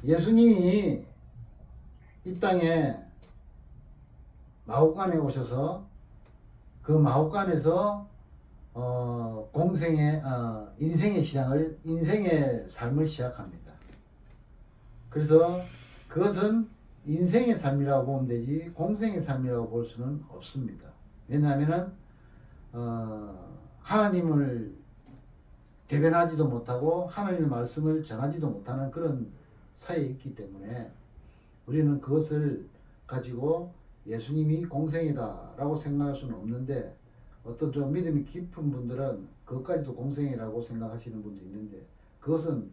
예수님이 이 땅에 마옥간에 오셔서 그 마옥간에서 인생의 시장을 인생의 삶을 시작합니다. 그래서 그것은 인생의 삶이라고 보면 되지 공생의 삶이라고 볼 수는 없습니다. 왜냐하면은 하나님을 대변하지도 못하고 하나님의 말씀을 전하지도 못하는 그런 사이에 있기 때문에 우리는 그것을 가지고 예수님이 공생이다라고 생각할 수는 없는데, 어떤 좀 믿음이 깊은 분들은 그것까지도 공생이라고 생각하시는 분도 있는데, 그것은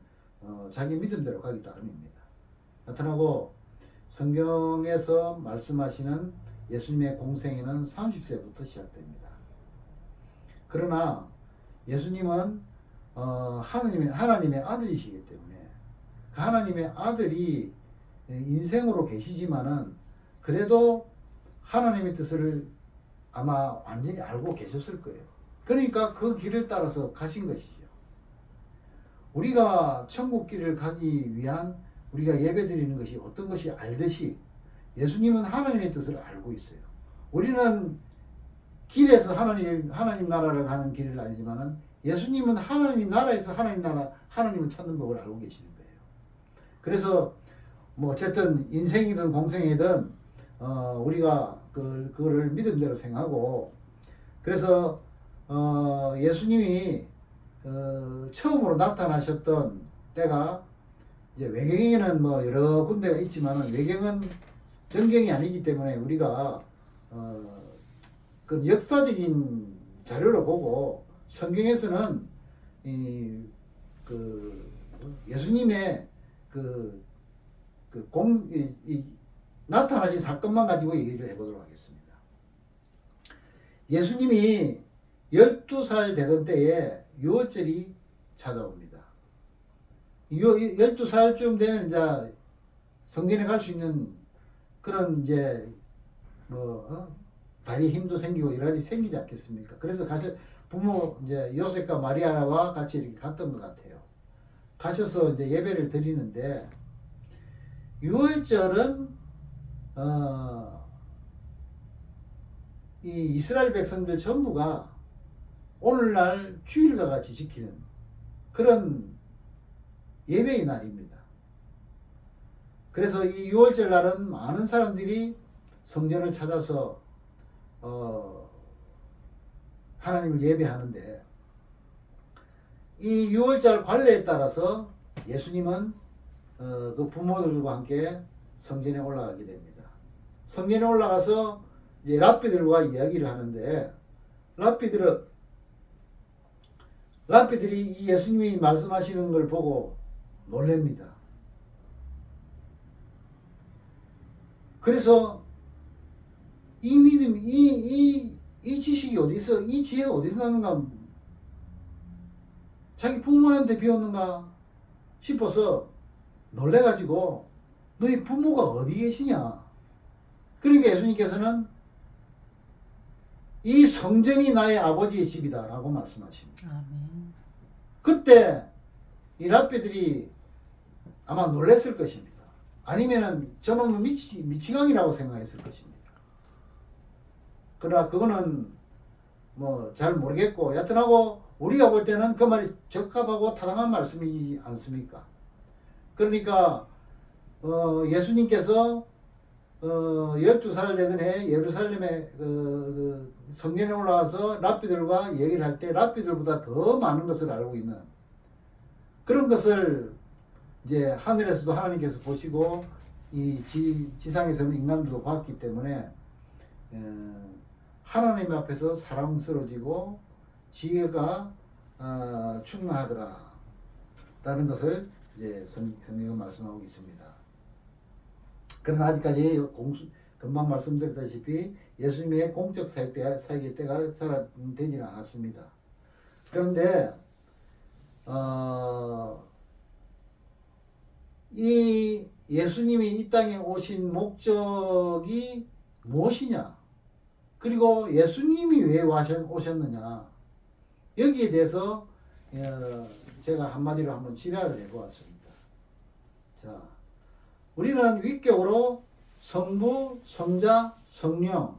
자기 믿음대로 가기 따름입니다. 나타나고 성경에서 말씀하시는 예수님의 공생애는 30세부터 시작됩니다. 그러나 예수님은 하나님의 아들이시기 때문에 그 하나님의 아들이 인생으로 계시지만은 그래도 하나님의 뜻을 아마 완전히 알고 계셨을 거예요. 그러니까 그 길을 따라서 가신 것이죠. 우리가 천국 길을 가기 위한 우리가 예배드리는 것이 어떤 것이 알듯이 예수님은 하나님의 뜻을 알고 있어요. 우리는 길에서 하나님 나라를 가는 길을 알지만은 예수님은 하나님 나라에서 하나님을 찾는 법을 알고 계시는 거예요. 그래서 뭐 어쨌든 인생이든 공생이든 우리가 그거를 믿음대로 생각하고, 그래서 예수님이 처음으로 나타나셨던 때가 이제 외경에는 뭐 여러 군데가 있지만은 외경은 전경이 아니기 때문에 우리가 그 역사적인 자료를 보고 성경에서는 예수님의 나타나신 사건만 가지고 얘기를 해보도록 하겠습니다. 예수님이 12살 되던 때에 유월절이 찾아옵니다. 12살쯤 되면 이제 성전에 갈 수 있는 그런 이제 다리 힘도 생기고 여러 가지 생기지 않겠습니까? 그래서 부모 이제 요셉과 마리아와 같이 이렇게 갔던 것 같아요. 가셔서 이제 예배를 드리는데, 유월절은 이 이스라엘 백성들 전부가 오늘날 주일과 같이 지키는 그런 예배의 날입니다. 그래서 이 유월절 날은 많은 사람들이 성전을 찾아서 하나님을 예배하는데, 이 유월절 관례에 따라서 예수님은 그 부모들과 함께 성전에 올라가게 됩니다. 성전에 올라가서 이제 랍비들과 이야기를 하는데, 랍비들이 이 예수님이 말씀하시는 걸 보고 놀랍니다. 그래서 이 믿음, 이 지식이 어디서, 이 지혜가 어디서 나는가, 자기 부모한테 배웠는가 싶어서 놀래가지고 너희 부모가 어디 계시냐. 그러니까 예수님께서는 이 성전이 나의 아버지의 집이다 라고 말씀하십니다. 아멘. 그때 이 랍비들이 아마 놀랐을 것입니다. 아니면은 저놈은 미치광이라고 생각했을 것입니다. 그러나 그거는 뭐 잘 모르겠고, 여튼하고 우리가 볼 때는 그 말이 적합하고 타당한 말씀이지 않습니까? 그러니까 예수님께서 12살 되던 해 예루살렘에 성전에 올라와서 랍비들과 얘기를 할 때 랍비들보다 더 많은 것을 알고 있는 그런 것을 이제 하늘에서도 하나님께서 보시고 이 지상에서는 인간들도 봤기 때문에 하나님 앞에서 사랑스러워지고 지혜가 충만하더라 라는 것을 이제 성경은 말씀하고 있습니다. 그러나 아직까지 금방 말씀드렸다시피 예수님의 공적 사역의 때가 되지는 않았습니다. 그런데 이 예수님이 이 땅에 오신 목적이 무엇이냐, 그리고 예수님이 왜 오셨느냐, 여기에 대해서 제가 한마디로 한번 진화를 해보았습니다. 자, 우리는 위격으로 성부, 성자, 성령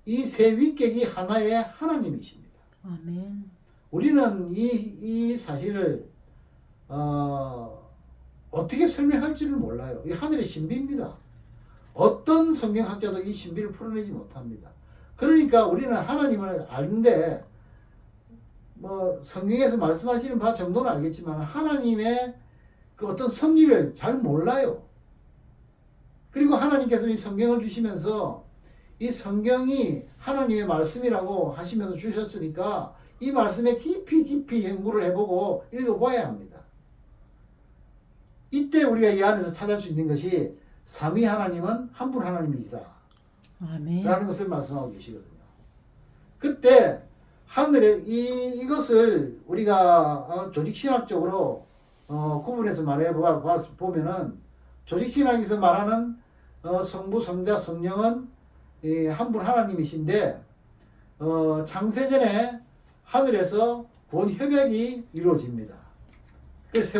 이 세 위격이 하나의 하나님이십니다. 아멘. 우리는 이 사실을 어떻게 설명할지를 몰라요. 이 하늘의 신비입니다. 어떤 성경학자도 이 신비를 풀어내지 못합니다. 그러니까 우리는 하나님을 아는데 뭐 성경에서 말씀하시는 바 정도는 알겠지만 하나님의 그 어떤 섭리를 잘 몰라요. 그리고 하나님께서 이 성경을 주시면서 이 성경이 하나님의 말씀이라고 하시면서 주셨으니까 이 말씀에 깊이 연구를 해보고 읽어봐야 합니다. 이때 우리가 이 안에서 찾을 수 있는 것이 삼위 하나님은 한 분 하나님이다 아멘. 라는 것을 말씀하고 계시거든요. 그때 하늘에 이것을 우리가 조직신학적으로 구분해서 말해 보면은 조직신학에서 말하는 성부, 성자, 성령은 한 분 하나님이신데 창세전에 하늘에서 구원 협약이 이루어집니다. 그래서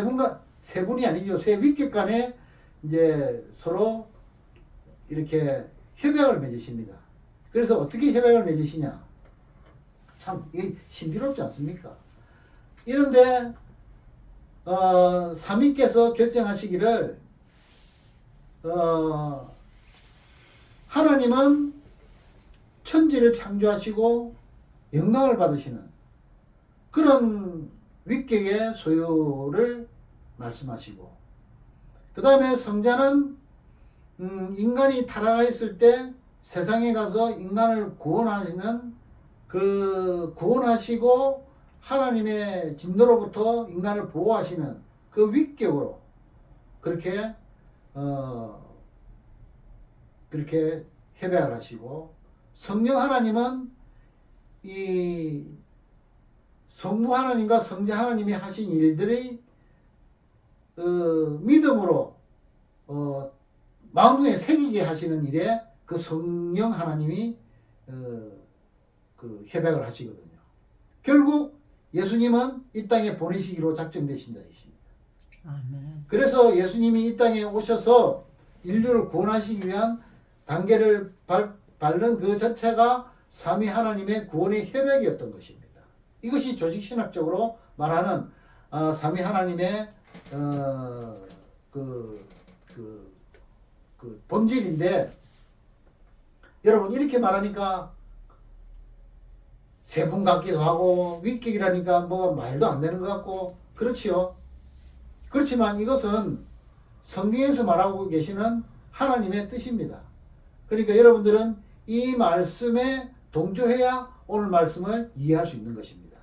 세 분이 아니죠. 세 위격 간에 이제 서로 이렇게 협약을 맺으십니다. 그래서 어떻게 협약을 맺으시냐? 참 이게 신비롭지 않습니까? 이런데 삼위께서 결정하시기를 하나님은 천지를 창조하시고 영광을 받으시는 그런 위격의 소유를 말씀하시고, 그 다음에 성자는 인간이 타락했을 때 세상에 가서 인간을 구원하시는 그 구원하시고 하나님의 진노로부터 인간을 보호하시는 그 위격으로 그렇게 협약을 하시고, 성령 하나님은 이 성부 하나님과 성자 하나님이 하신 일들이 믿음으로 마음에 새기게 하시는 일에 그 성령 하나님이 그 협약을 하시거든요. 결국 예수님은 이 땅에 보내시기로 작정되신 자이십니다. 아멘. 그래서 예수님이 이 땅에 오셔서 인류를 구원하시기 위한 단계를 밟는 그 자체가 삼위 하나님의 구원의 협약이었던 것입니다. 이것이 조직신학적으로 말하는 삼위 하나님의 그 본질인데, 여러분 이렇게 말하니까 세 분 같기도 하고 위격이라니까 뭐 말도 안 되는 것 같고 그렇지요. 그렇지만 이것은 성경에서 말하고 계시는 하나님의 뜻입니다. 그러니까 여러분들은 이 말씀에 동조해야 오늘 말씀을 이해할 수 있는 것입니다.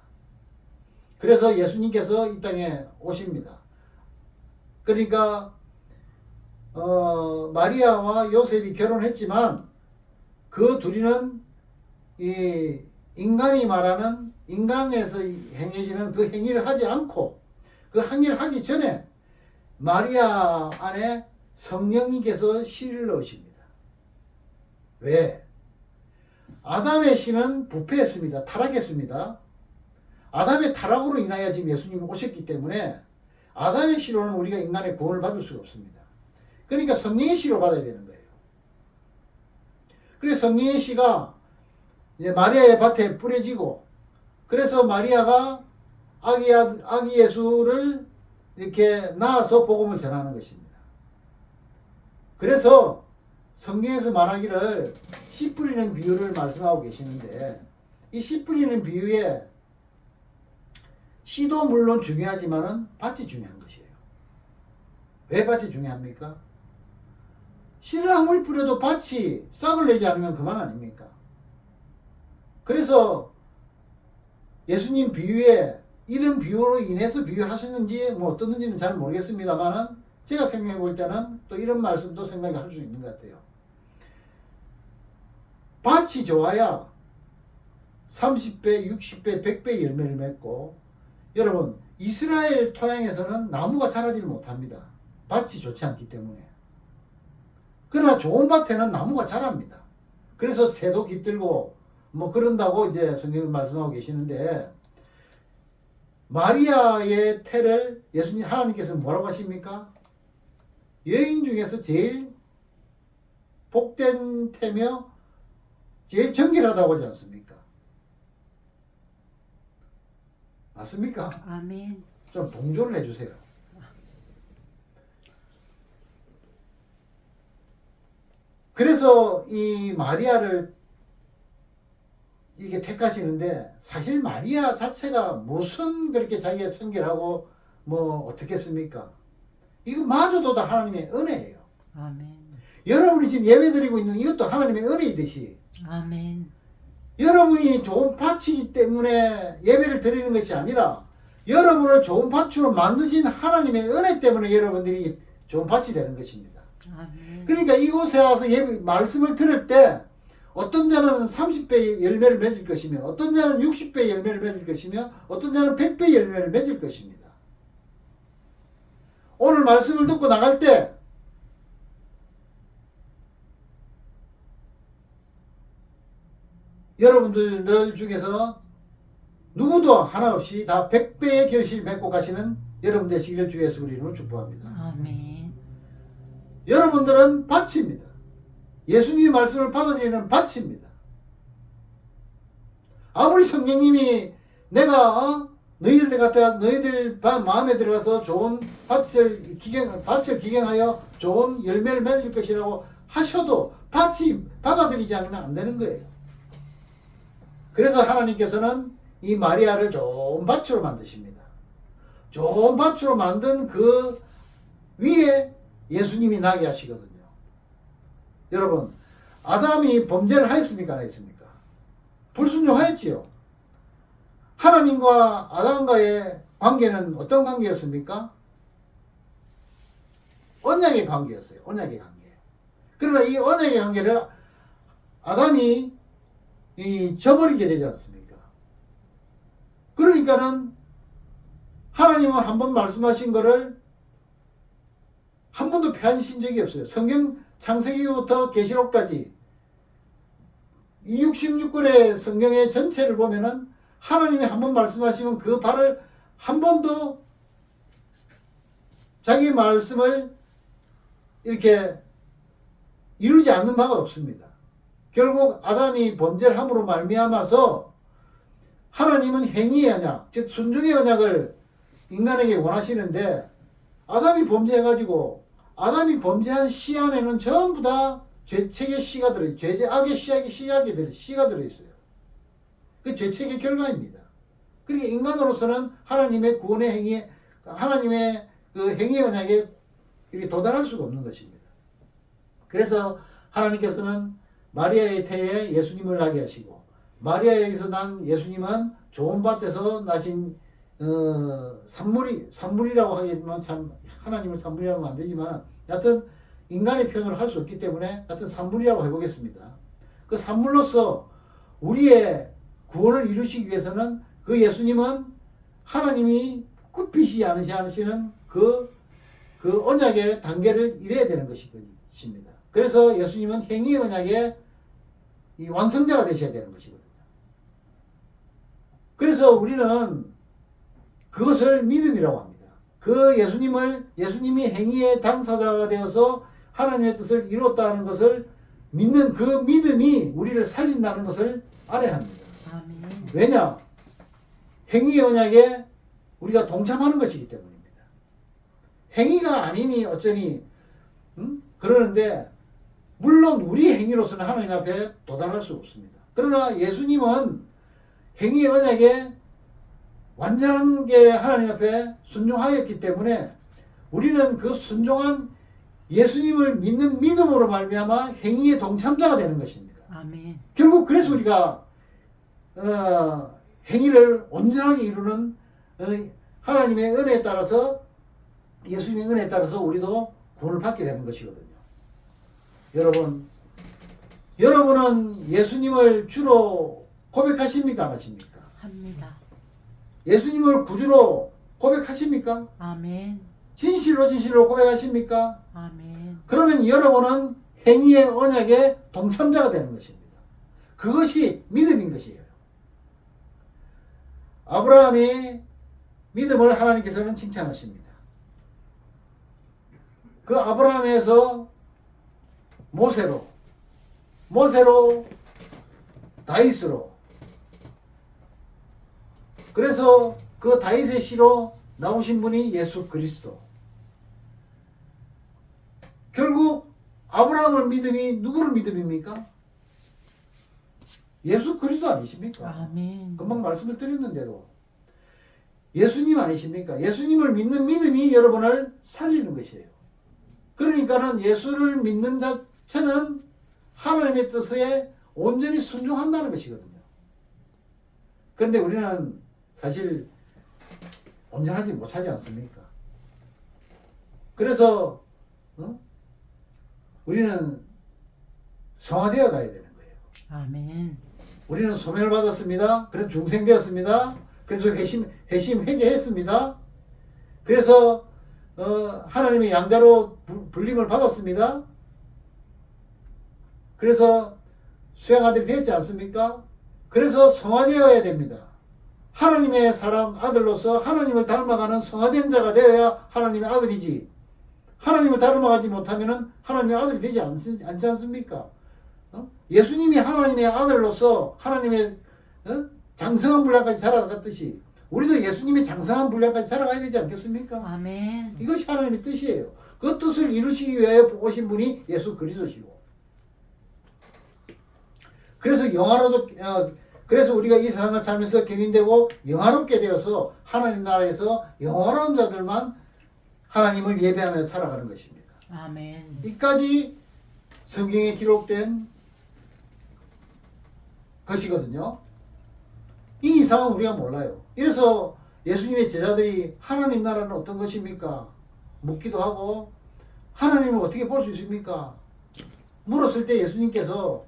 그래서 예수님께서 이 땅에 오십니다. 그러니까 마리아와 요셉이 결혼했지만 그 둘이는 이 인간이 말하는 인간에서 행해지는 그 행위를 하지 않고 그 행위를 하기 전에 마리아 안에 성령님께서 씨를 넣으십니다. 왜? 아담의 씨는 부패했습니다. 타락했습니다. 아담의 타락으로 인하여 지금 예수님이 오셨기 때문에 아담의 씨로는 우리가 인간의 구원을 받을 수가 없습니다. 그러니까 성령의 씨로 받아야 되는 거예요. 그래서 성령의 씨가 이제 마리아의 밭에 뿌려지고, 그래서 마리아가 아기 예수를 이렇게 낳아서 복음을 전하는 것입니다. 그래서 성경에서 말하기를 씨 뿌리는 비유를 말씀하고 계시는데, 이 씨 뿌리는 비유에 씨도 물론 중요하지만은 밭이 중요한 것이에요. 왜 밭이 중요합니까? 씨를 아무리 뿌려도 밭이 싹을 내지 않으면 그만 아닙니까? 그래서 예수님 비유에 이런 비유로 인해서 비유하셨는지 뭐 어떻는지는 잘 모르겠습니다만은 제가 생각해 볼 때는 또 이런 말씀도 생각할 수 있는 것 같아요. 밭이 좋아야 30배, 60배, 100배 열매를 맺고, 여러분 이스라엘 토양에서는 나무가 자라지 못합니다. 밭이 좋지 않기 때문에. 그러나 좋은 밭에는 나무가 자랍니다. 그래서 새도 깃들고 뭐 그런다고 이제 성경을 말씀하고 계시는데, 마리아의 태를 예수님 하나님께서 뭐라고 하십니까? 여인 중에서 제일 복된 태며 제일 정결하다고 하지 않습니까? 맞습니까? 아멘. 좀 동조를 해주세요. 그래서 이 마리아를 이렇게 택하시는데 사실 마리아 자체가 무슨 그렇게 자기가 청결하고 뭐 어떻겠습니까? 이거 마저도 다 하나님의 은혜예요. 아멘. 여러분이 지금 예배드리고 있는 이것도 하나님의 은혜이듯이 아멘. 여러분이 좋은 밭이기 때문에 예배를 드리는 것이 아니라 여러분을 좋은 밭으로 만드신 하나님의 은혜 때문에 여러분들이 좋은 밭이 되는 것입니다. 아멘. 그러니까 이곳에 와서 예배, 말씀을 들을 때 어떤 자는 30배의 열매를 맺을 것이며 어떤 자는 60배의 열매를 맺을 것이며 어떤 자는 100배의 열매를 맺을 것입니다. 오늘 말씀을 듣고 나갈 때 여러분들 중에서 누구도 하나 없이 다 100배의 결실을 맺고 가시는 여러분 되시기를 주 예수 그리스도로 축복합니다. 아멘. 여러분들은 밭입니다. 예수님의 말씀을 받아들이는 밭입니다. 아무리 성령님이 내가 너희들 같아 너희들 마음에 들어가서 좋은 밭을 기경하여 좋은 열매를 맺을 것이라고 하셔도 밭이 받아들이지 않으면 안 되는 거예요. 그래서 하나님께서는 이 마리아를 좋은 밭으로 만드십니다. 좋은 밭으로 만든 그 위에 예수님이 나게 하시거든요. 여러분, 아담이 범죄를 하였습니까? 안 했습니까? 불순종하였지요. 하나님과 아담과의 관계는 어떤 관계였습니까? 언약의 관계였어요. 언약의 관계. 그러나 이 언약의 관계를 아담이 저버리게 되지 않습니까? 그러니까는 하나님은 한번 말씀하신 거를 한 번도 폐하신 적이 없어요. 성경 창세기부터 계시록까지 이 66권의 성경의 전체를 보면은 하나님이 한번 말씀하시면 그 발을 한 번도 자기 말씀을 이렇게 이루지 않는 바가 없습니다. 결국 아담이 범죄를 함으로 말미암아서 하나님은 행위의 언약, 즉 순종의 언약을 인간에게 원하시는데 아담이 범죄해가지고 아담이 범죄한 씨 안에는 전부 다 죄책의 씨가 들어있어요. 죄악의 씨가 들어있어요. 그 죄책의 결과입니다. 그러니까 인간으로서는 하나님의 구원의 행위에 하나님의 그 행위의 언약에 이렇게 도달할 수가 없는 것입니다. 그래서 하나님께서는 마리아의 태에 예수님을 나게 하시고 마리아에게서 난 예수님은 좋은 밭에서 나신 산물이라고 하기에는 참 하나님을 산물이라고 하면 안 되지만 여하튼 인간의 표현을 할 수 없기 때문에 여하튼 산물이라고 해보겠습니다. 그 산물로서 우리의 구원을 이루시기 위해서는 그 예수님은 하나님이 굽히지 않으시는 그 언약의 단계를 이뤄야 되는 것입니다. 그래서 예수님은 행위의 언약의 이 완성자가 되셔야 되는 것이거든요. 그래서 우리는 그것을 믿음이라고 합니다. 그 예수님이 행위의 당사자가 되어서 하나님의 뜻을 이뤘다는 것을 믿는 그 믿음이 우리를 살린다는 것을 알아야 합니다. 아멘. 왜냐? 행위의 언약에 우리가 동참하는 것이기 때문입니다. 행위가 아니니 어쩌니 그러는데 물론 우리 행위로서는 하나님 앞에 도달할 수 없습니다. 그러나 예수님은 행위의 언약에 완전하게 하나님 앞에 순종하였기 때문에 우리는 그 순종한 예수님을 믿는 믿음으로 말미암아 행위의 동참자가 되는 것입니다. 아멘. 결국 그래서 우리가 행위를 온전하게 이루는 하나님의 은혜에 따라서 예수님의 은혜에 따라서 우리도 구원을 받게 되는 것이거든요. 여러분은 예수님을 주로 고백하십니까? 안 하십니까? 합니다. 예수님을 구주로 고백하십니까? 아멘. 진실로 고백하십니까? 아멘. 그러면 여러분은 행위의 언약의 동참자가 되는 것입니다. 그것이 믿음인 것이에요. 아브라함의 믿음을 하나님께서는 칭찬하십니다. 그 아브라함에서 모세로 다윗으로, 그래서 그 다윗의 씨로 나오신 분이 예수 그리스도. 결국 아브라함을 믿음이 누구를 믿음입니까? 예수 그리스도 아니십니까? 아멘. 금방 말씀을 드렸는데도 예수님 아니십니까? 예수님을 믿는 믿음이 여러분을 살리는 것이에요. 그러니까는 예수를 믿는 자체는 하나님의 뜻에 온전히 순종한다는 것이거든요. 그런데 우리는 사실 온전하지 못하지 않습니까? 그래서 우리는 성화되어 가야 되는 거예요. 아멘. 우리는 소명을 받았습니다. 그래서 중생되었습니다. 그래서 회심 회개했습니다. 그래서 하나님의 양자로 불림을 받았습니다. 그래서 수양아들이 되었지 않습니까? 그래서 성화되어야 됩니다. 하나님의 사람 아들로서 하나님을 닮아가는 성화된 자가 되어야 하나님의 아들이지. 하나님을 닮아가지 못하면 하나님의 아들이 되지 않지 않습니까? 예수님이 하나님의 아들로서 하나님의 장성한 분량까지 자라갔듯이 우리도 예수님의 장성한 분량까지 자라가야 되지 않겠습니까? 아멘. 이것이 하나님의 뜻이에요. 그 뜻을 이루시기 위해 오신 분이 예수 그리스도시고. 그래서 우리가 이 세상을 살면서 견인되고 영화롭게 되어서 하나님 나라에서 영화로운 자들만 하나님을 예배하며 살아가는 것입니다. 아멘. 이까지 성경에 기록된 것이거든요. 이 이상은 우리가 몰라요. 이래서 예수님의 제자들이 하나님 나라는 어떤 것입니까? 묻기도 하고 하나님을 어떻게 볼 수 있습니까? 물었을 때 예수님께서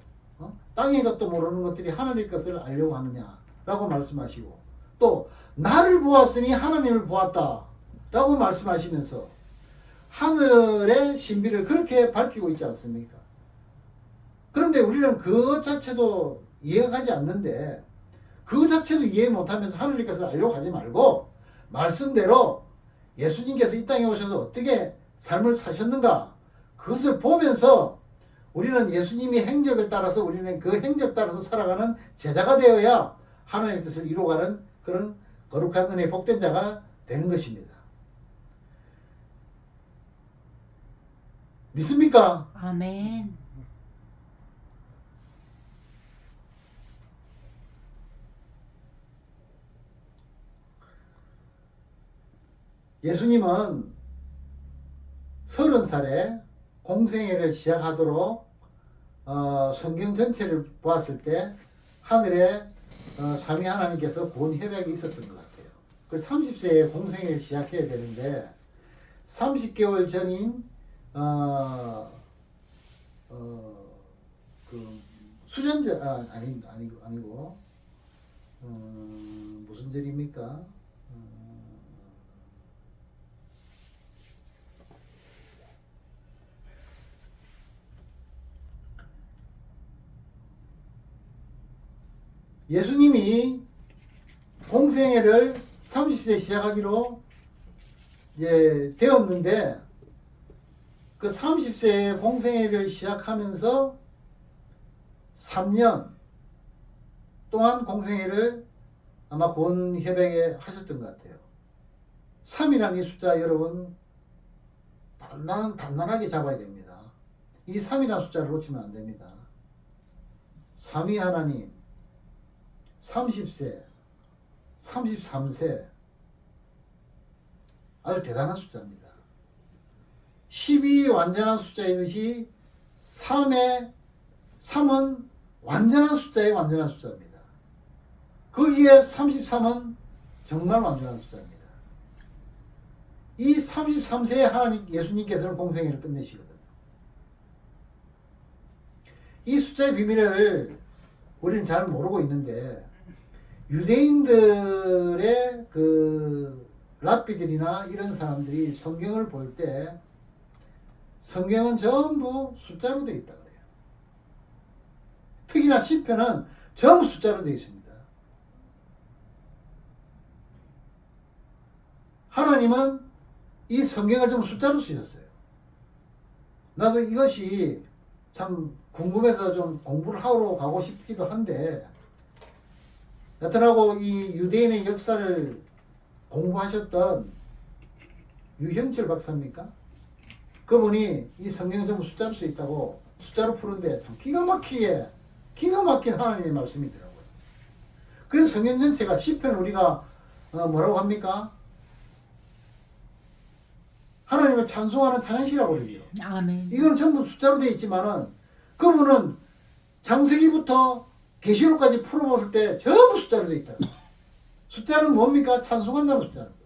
땅의 것도 모르는 것들이 하나님의 것을 알려고 하느냐 라고 말씀하시고, 또 나를 보았으니 하나님을 보았다 라고 말씀하시면서 하늘의 신비를 그렇게 밝히고 있지 않습니까? 그런데 우리는 그 자체도 이해가 가지 않는데, 그 자체도 이해 못하면서 하나님의 것을 알려고 하지 말고 말씀대로 예수님께서 이 땅에 오셔서 어떻게 삶을 사셨는가 그것을 보면서 우리는 예수님의 행적을 따라서, 우리는 그 행적 따라서 살아가는 제자가 되어야 하나님의 뜻을 이루어가는 그런 거룩한 은혜 복된 자가 되는 것입니다. 믿습니까? 아멘. 예수님은 30살에 공생애를 시작하도록 성경 전체를 보았을 때 하늘에 삼위 하나님께서 구원 협약이 있었던 것 같아요. 그 30세에 공생애를 시작해야 되는데 30개월 전인 그 수전자 아니고 무슨 절입니까? 예수님이 공생애를 30세 시작하기로 이제 되었는데, 그 30세에 공생애를 시작하면서 3년 동안 공생애를 아마 구원 협약에 하셨던 것 같아요. 3이라는 이 숫자 여러분 단단하게 잡아야 됩니다. 이 3이라는 숫자를 놓치면 안 됩니다. 3위 하나님 30세, 33세 아주 대단한 숫자입니다. 10이 완전한 숫자이듯이 3은 완전한 숫자의 완전한 숫자입니다. 거기에 33은 정말 완전한 숫자입니다. 이 33세에 하나님 예수님께서는 공생애를 끝내시거든요. 이 숫자의 비밀을 우리는 잘 모르고 있는데, 유대인들의 그 랍비들이나 이런 사람들이 성경을 볼 때 성경은 전부 숫자로 되어 있다 그래요. 특히나 시편은 전부 숫자로 되어 있습니다. 하나님은 이 성경을 전부 숫자로 쓰셨어요. 나도 이것이 참 궁금해서 좀 공부를 하러 가고 싶기도 한데, 여튼하고 이 유대인의 역사를 공부하셨던 유형철 박사입니까? 그분이 이 성경을 전부 숫자로 써 있다고 숫자로 푸는데 참 기가 막힌 하나님의 말씀이더라고요. 그래서 성경 전체가 시편 우리가 뭐라고 합니까? 하나님을 찬송하는 찬양시라고 그러죠. 아멘. 이건 전부 숫자로 되어 있지만은 그분은 창세기부터 계시록까지 풀어볼 때 전부 숫자로 되어 있다. 숫자는 뭡니까? 찬송한다는 숫자는.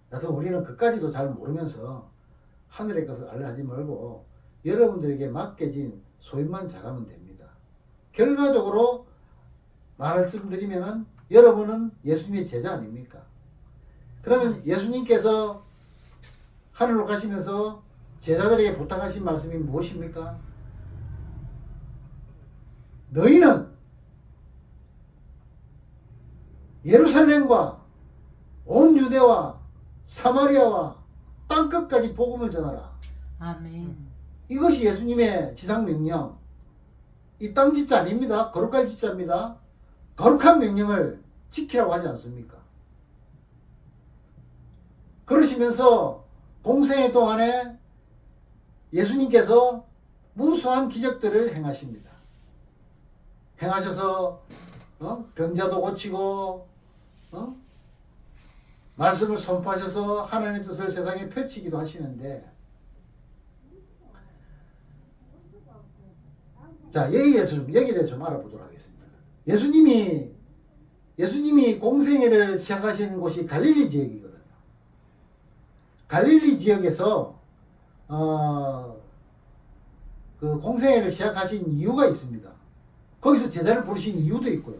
그래서 우리는 그까지도 잘 모르면서 하늘의 것을 알려 하지 말고 여러분들에게 맡겨진 소임만 잘하면 됩니다. 결과적으로 말씀드리면은 여러분은 예수님의 제자 아닙니까? 그러면 예수님께서 하늘로 가시면서 제자들에게 부탁하신 말씀이 무엇입니까? 너희는 예루살렘과 온 유대와 사마리아와 땅끝까지 복음을 전하라. 아멘. 이것이 예수님의 지상명령. 이 땅 짓자 아닙니다. 거룩할 짓자입니다. 거룩한 명령을 지키라고 하지 않습니까? 그러시면서 공생애 동안에 예수님께서 무수한 기적들을 행하십니다. 행하셔서 병자도 고치고 말씀을 선포하셔서 하나님의 뜻을 세상에 펼치기도 하시는데, 자, 여기에 대해서 좀 알아보도록 하겠습니다. 예수님이 공생애를 시작하시는 곳이 갈릴리 지역이거든요. 갈릴리 지역에서 그 공생애를 시작하신 이유가 있습니다. 거기서 제자를 부르신 이유도 있고요.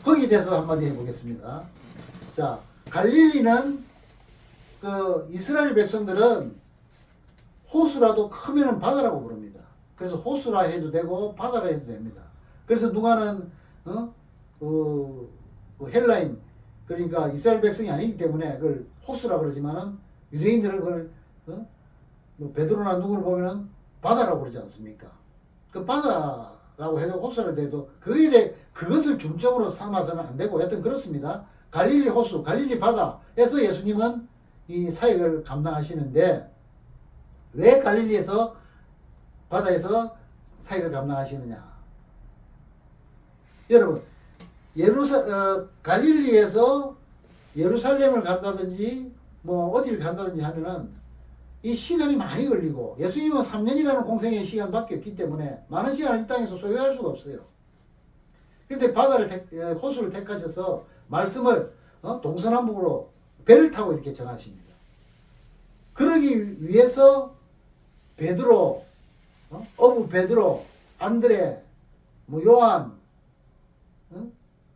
거기에 대해서 한마디 해보겠습니다. 자, 갈릴리는 그 이스라엘 백성들은 호수라도 크면은 바다라고 부릅니다. 그래서 호수라 해도 되고 바다라 해도 됩니다. 그래서 누가는 헬라인, 그러니까 이스라엘 백성이 아니기 때문에 그걸 호수라 그러지만은 유대인들은 그걸 뭐 베드로나 누구를 보면은 바다라고 그러지 않습니까? 그 바다라고 해도 호수라 해도 그것을 중점으로 삼아서는 안 되고, 여튼 그렇습니다. 갈릴리 호수, 갈릴리 바다에서 예수님은 이 사역을 감당하시는데, 왜 갈릴리에서 바다에서 사역을 감당하시느냐? 여러분, 갈릴리에서 예루살렘을 간다든지 뭐 어디를 간다든지 하면은 이 시간이 많이 걸리고, 예수님은 3년이라는 공생의 시간밖에 없기 때문에 많은 시간을 이 땅에서 소요할 수가 없어요. 근데 호수를 택하셔서 말씀을 동서남북으로 배를 타고 이렇게 전하십니다. 그러기 위해서 베드로, 어부 베드로, 안드레, 뭐 요한,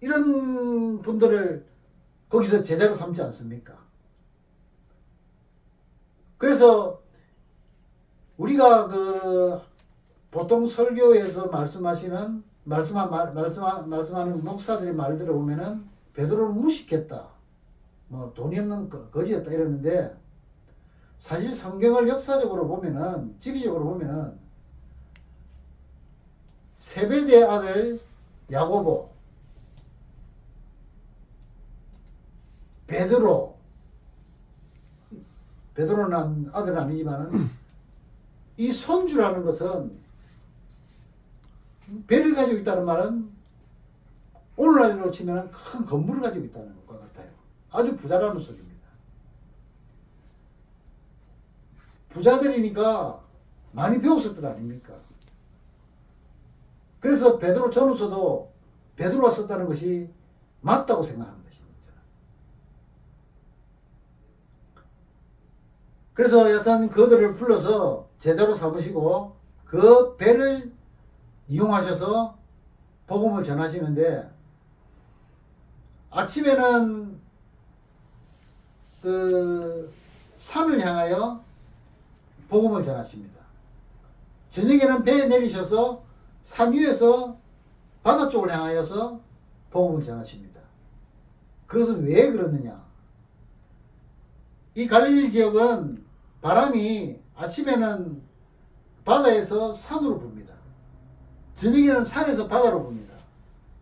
이런 분들을 거기서 제자로 삼지 않습니까? 그래서 우리가 그 보통 설교에서 말씀하는 목사들의 말들을 보면은 베드로를 무식했다, 뭐 돈이 없는 거지였다 이러는데, 사실 성경을 역사적으로 보면은, 지리적으로 보면은 세베대의 아들 야고보, 베드로는 아들은 아니지만은 이 손주라는 것은, 배를 가지고 있다는 말은 오늘날로 치면 큰 건물을 가지고 있다는 것 같아요. 아주 부자라는 소리입니다. 부자들이니까 많이 배웠을 것 아닙니까? 그래서 베드로 전후서도 베드로가 썼다는 것이 맞다고 생각하는 것입니다. 그래서 여튼 그들을 불러서 제자로 삼으시고 그 배를 이용하셔서 복음을 전하시는데, 아침에는 그 산을 향하여 복음을 전하십니다. 저녁에는 배에 내리셔서 산 위에서 바다 쪽을 향하여서 복음을 전하십니다. 그것은 왜 그러느냐? 이 갈릴리 지역은 바람이 아침에는 바다에서 산으로 붑니다. 저녁에는 산에서 바다로 붑니다.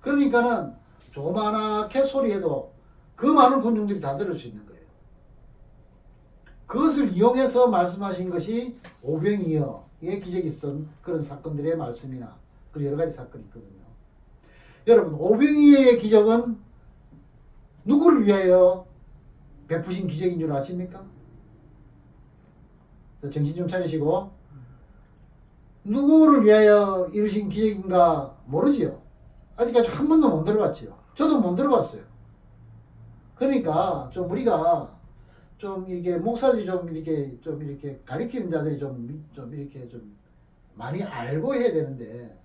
그러니까는 조그마하게 소리해도 그 많은 군중들이 다 들을 수 있는 거예요. 그것을 이용해서 말씀하신 것이 오병이어의 기적이 있었던 그런 사건들의 말씀이나 그런 여러 가지 사건이 있거든요. 여러분, 오병이어의 기적은 누구를 위하여 베푸신 기적인 줄 아십니까? 정신 좀 차리시고, 누구를 위하여 이루신 기적인가 모르지요. 아직까지 한 번도 못 들어봤지요. 저도 못 들어봤어요. 그러니까 좀 우리가 좀 이렇게 목사들이 좀 이렇게 가리키는 자들이 좀 이렇게 좀 많이 알고 해야 되는데,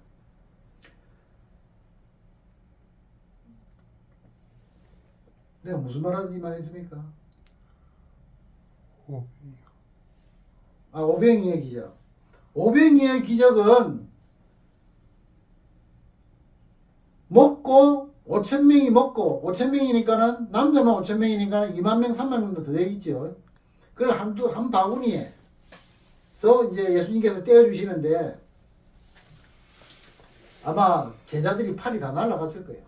내가 무슨 말하는지 말했습니까? 오병이의 기적. 오병이의 기적은 먹고 5,000명이 먹고 5,000명이니까는 남자만 5,000명이니까는 20,000명 30,000명도 더 되겠죠. 그걸 한 바구니에서 이제 예수님께서 떼어주시는데 아마 제자들이 팔이 다 날아갔을 거예요.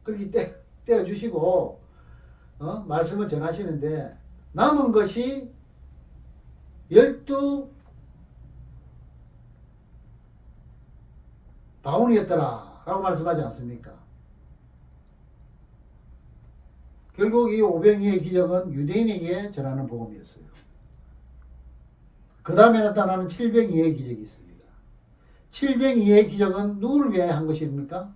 그렇게 떼어주시고 말씀을 전하시는데 남은 것이 12 바구니였더라 라고 말씀하지 않습니까? 결국 이 오병이의 기적은 유대인에게 전하는 복음이었어요. 그 다음에 나타나는 702의 기적이 있습니다. 702의 기적은 누구를 위하여 한 것입니까?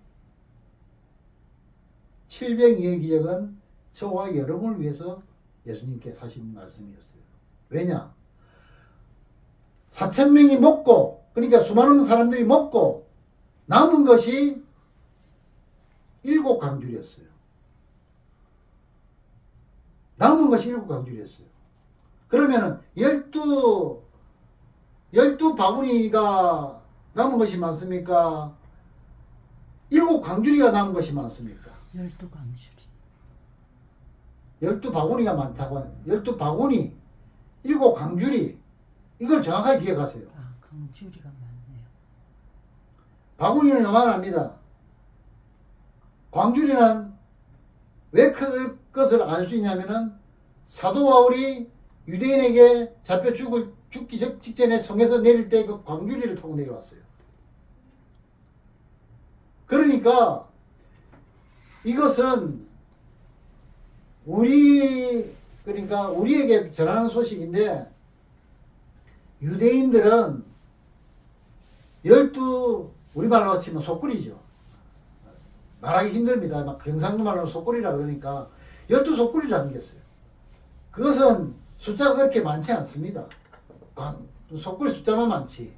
702의 기적은 저와 여러분을 위해서 예수님께서 하신 말씀이었어요. 왜냐? 4,000명이 먹고, 그러니까 수많은 사람들이 먹고 남은 것이 7강줄이었어요. 남은 것이 7강줄이었어요. 그러면은 12 바구니가 남은 것이 많습니까? 7강줄이가 남은 것이 많습니까? 12강줄이. 12바구니가 많다고, 12바구니, 7강줄이, 이걸 정확하게 기억하세요. 아, 강줄이가 많네요. 바구니는 요만합니다. 광줄이는 왜 클 것을 알 수 있냐면은 사도 바울이 유대인에게 잡혀 죽기 직전에 성에서 내릴 때 그 광주리를 타고 내려왔어요. 그러니까 이것은 그러니까 우리에게 전하는 소식인데, 유대인들은 12, 우리말로 치면 속구리죠. 말하기 힘듭니다. 막 경상도 말로 속구리라 그러니까 12속구리를 남겼어요. 그것은 숫자가 그렇게 많지 않습니다. 속구리 숫자만 많지.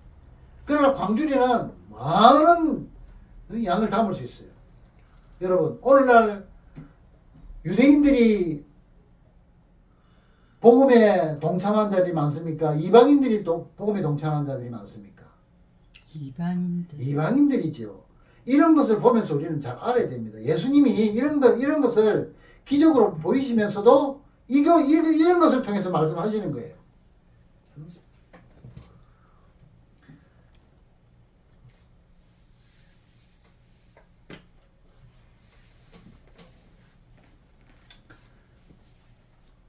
그러나 광주리는 많은 양을 담을 수 있어요. 여러분, 오늘날 유대인들이 복음에 동참한 자들이 많습니까? 이방인들이 또 복음에 동참한 자들이 많습니까? 이방인들이죠. 이런 것을 보면서 우리는 잘 알아야 됩니다. 예수님이 이런 것을 기적으로 보이시면서도 이런 것을 통해서 말씀하시는 거예요.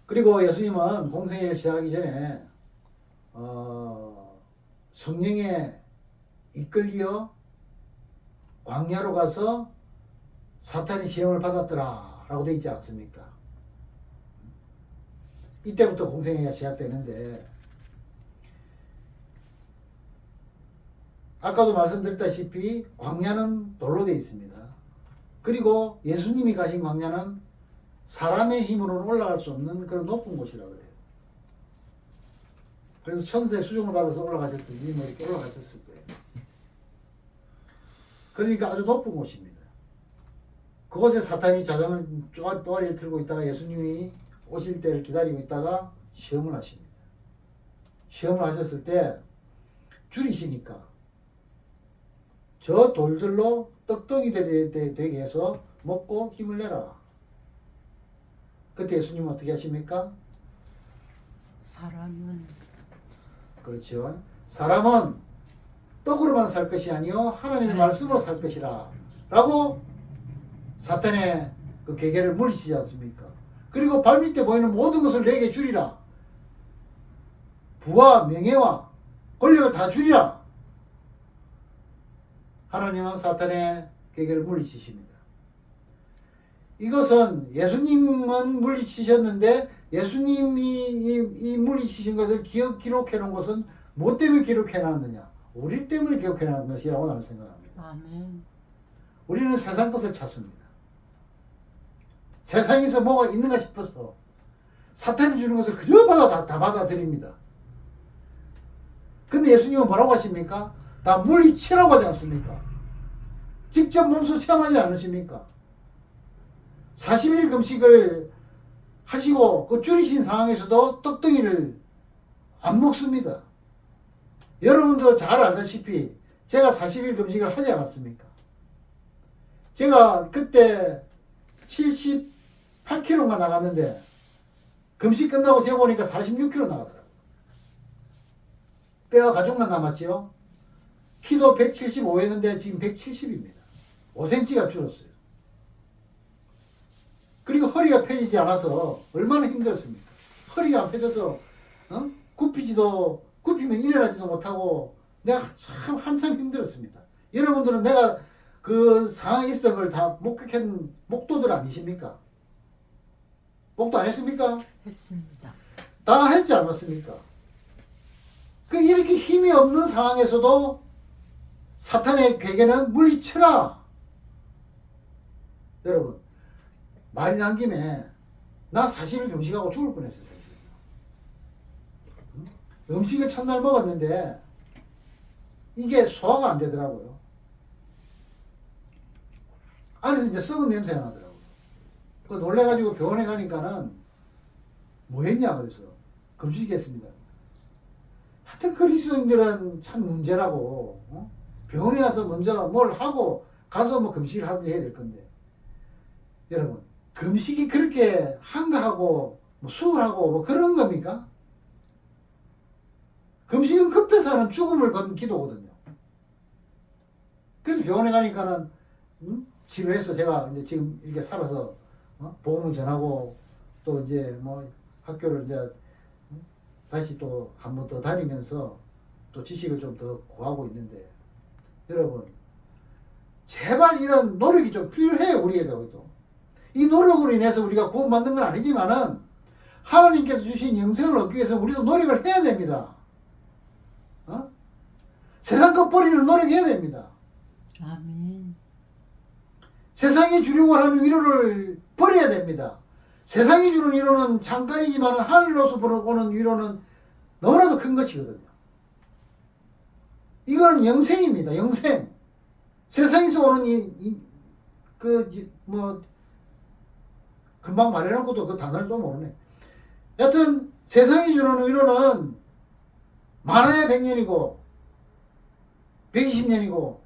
그리고 예수님은 공생애를 시작하기 전에 성령에 이끌려 광야로 가서 사탄의 시험을 받았더라 라고 되어 있지 않습니까? 이때부터 공생애가 시작되는데, 아까도 말씀드렸다시피 광야는 돌로 되어 있습니다. 그리고 예수님이 가신 광야는 사람의 힘으로는 올라갈 수 없는 그런 높은 곳이라고 그래요. 그래서 천사의 수종을 받아서 올라가셨더니 뭐 이렇게 올라가셨을 거예요. 그러니까 아주 높은 곳입니다. 그곳에 사탄이 자전을 쪼아리를 틀고 있다가 예수님이 오실 때를 기다리고 있다가 시험을 하십니다. 시험을 하셨을 때 줄이시니까 저 돌들로 떡덩이 되게 해서 먹고 힘을 내라. 그때 예수님은 어떻게 하십니까? 사람은 그렇죠. 사람은 떡으로만 살 것이 아니요 하나님의 말씀으로 살 것이라 라고 사탄의 그 계계를 물리치지 않습니까? 그리고 발밑에 보이는 모든 것을 내게 주리라. 부와 명예와 권력을 다 주리라. 하나님은 사탄의 계계를 물리치십니다. 이것은 예수님은 물리치셨는데 예수님이 이 물리치신 것을 기록해 놓은 것은 뭐 때문에 기록해 놨느냐? 우리 때문에 기록해 놓은 것이라고 나는 생각합니다. 아멘. 우리는 세상 것을 찾습니다. 세상에서 뭐가 있는가 싶어서 사탄이 주는 것을 그저 다 받아들입니다. 근데 예수님은 뭐라고 하십니까? 다 물리치라고 하지 않습니까? 직접 몸소 체험하지 않으십니까? 40일 금식을 하시고 그 줄이신 상황에서도 떡덩이를 안 먹습니다. 여러분도 잘 알다시피 제가 40일 금식을 하지 않았습니까? 제가 그때 78kg가 나갔는데 금식 끝나고 재보니까 46kg 나가더라고요. 뼈와 가죽만 남았지요. 키도 175였는데 지금 170입니다. 5cm가 줄었어요. 그리고 허리가 펴지지 않아서 얼마나 힘들었습니까? 허리가 안 펴져서 굽히면 일어나지도 못하고 내가 참 한참 힘들었습니다. 여러분들은 내가 그 상황에 있었던 걸 다 목격한 목도들 아니십니까? 목도 안 했습니까? 했습니다. 다 했지 않았습니까? 그 이렇게 힘이 없는 상황에서도 사탄의 괴계는 물리쳐라. 여러분 말이 난 김에 나 40일 금식하고 죽을 뻔했어요. 음식을 첫날 먹었는데 이게 소화가 안 되더라고요. 안에서 이제 썩은 냄새가 나더라고요. 그 놀래가지고 병원에 가니까는 뭐 했냐 그래서 금식했습니다. 하여튼 그리스도인들은 참 문제라고. 병원에 가서 먼저 뭘 하고 가서 뭐 금식을 하든지 해야 될 건데 여러분 금식이 그렇게 한가하고 뭐 수월하고 뭐 그런 겁니까? 금식은 급해서 하는 죽음을 건 기도거든요. 그래서 병원에 가니까는 치료해서 제가 이제 지금 이렇게 살아서 복음을 전하고 또 이제 뭐 학교를 이제 다시 또 한 번 더 다니면서 또 지식을 좀 더 구하고 있는데 여러분 제발 이런 노력이 좀 필요해요. 우리에게도. 이 노력으로 인해서 우리가 구원받는 건 아니지만은 하나님께서 주신 영생을 얻기 위해서 우리도 노력을 해야 됩니다. 세상 것 버리는 노력해야 됩니다. 아멘. 세상이 주려고 하는 위로를 버려야 됩니다. 세상이 주는 위로는 잠깐이지만 하늘로서 오는 위로는 너무나도 큰 것이거든요. 이거는 영생입니다. 영생. 세상에서 오는 금방 말해놓고도 그 단어를 또 모르네. 여튼 세상이 주는 위로는 많아야 100년이고 120년이고